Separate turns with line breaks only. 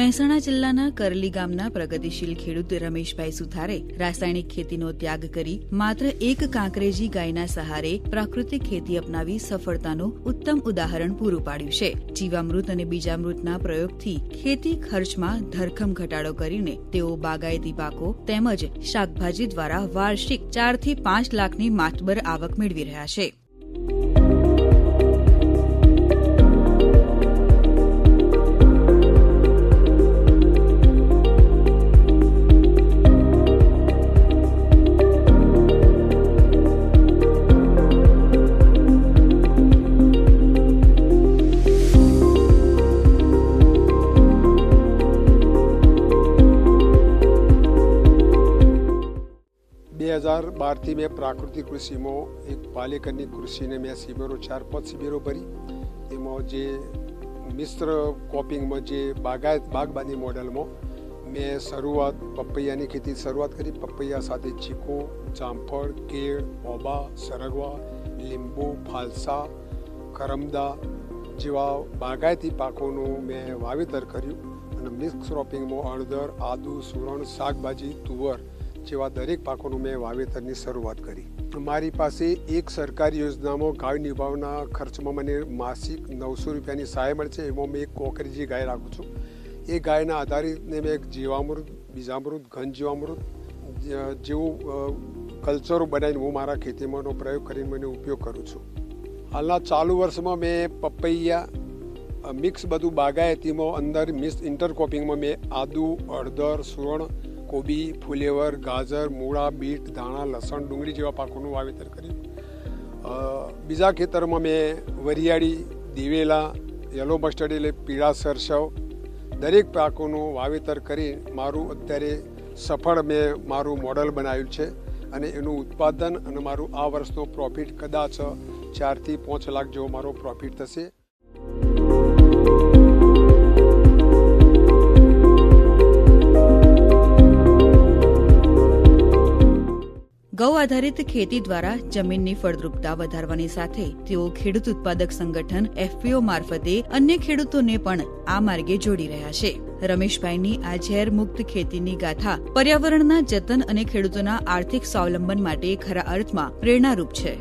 મહેસાણા જિલ્લાના કરલી ગામના પ્રગતિશીલ ખેડૂત રમેશભાઈ સુથારે રાસાયણિક ખેતીનો ત્યાગ કરી માત્ર એક કાંકરેજી ગાયના સહારે પ્રાકૃતિક ખેતી અપનાવી સફળતાનું ઉત્તમ ઉદાહરણ પૂરું પાડ્યું છે। જીવામૃત અને બીજામૃતના પ્રયોગથી ખેતી ખર્ચમાં ધરખમ ઘટાડો કરીને તેઓ બાગાયતી પાકો તેમજ શાકભાજી દ્વારા વાર્ષિક 4 થી 5 લાખની માતબર આવક મેળવી રહ્યા છે।
2012 થી મેં પ્રાકૃતિક કૃષિમાં એક પાલેકરની કૃષિને મેં શિબિરો 4-5 શિબિરો ભરી। એમાં જે મિશ્ર કોપિંગમાં જે બાગબાની મોડેલમાં મેં શરૂઆત પપૈયાની ખેતી શરૂઆત કરી। પપૈયા સાથે ચીકુ, જામફળ, કેળ, ઓબા, સરગવા, લીંબુ, ફાલસા, કરમદા જેવા બાગાયતી પાકોનું મેં વાવેતર કર્યું અને મિક્સ ક્રોપિંગમાં અડદર, આદુ, સુરણ, શાકભાજી, તુવર જેવા દરેક પાકોનું મેં વાવેતરની શરૂઆત કરી। મારી પાસે એક સરકારી યોજનામાં ગાય નિભાવના ખર્ચમાં મને માસિક 900 રૂપિયાની સહાય મળે છે। એમાં મેં એક કોકરેજી ગાય રાખું છું। એ ગાયના આધારિત મેં એક જીવામૃત, બીજામૃત, ઘન જીવામૃત જેવું કલ્ચરો બનાવીને હું મારા ખેતીમાંનો પ્રયોગ કરીને મને ઉપયોગ કરું છું। હાલના ચાલુ વર્ષમાં મેં પપૈયા મિક્સ બધું બાગાયતીમાં અંદર મિક્સ ઇન્ટરક્રોપિંગમાં મેં આદુ, અડદર, સુરણ, કોબી, ફુલેવર, ગાજર, મૂળા, બીટ, ધાણા, લસણ, ડુંગળી જેવા પાકોનું વાવેતર કર્યું। બીજા ખેતરમાં મેં વરિયાળી, દિવેલા, યલો મસ્ટર્ડ એટલે પીળા સરસવ દરેક પાકોનું વાવેતર કરી મારું અત્યારે સફળ મેં મારું મોડલ બનાવ્યું છે અને એનું ઉત્પાદન અને મારું આ વર્ષનો પ્રોફિટ કદાચ 4 થી 5 લાખ જેવો મારો પ્રોફિટ થશે।
ગૌ આધારિત ખેતી દ્વારા જમીનની ફળદ્રુપતા વધારવાની સાથે તેઓ ખેડૂત ઉત્પાદક સંગઠન FPO મારફતે અન્ય ખેડૂતોને પણ આ માર્ગે જોડી રહ્યા છે। રમેશભાઈની આ ઝેર મુક્ત ખેતીની ગાથા પર્યાવરણના જતન અને ખેડૂતોના આર્થિક સ્વાવલંબન માટે ખરા અર્થમાં પ્રેરણારૂપ છે।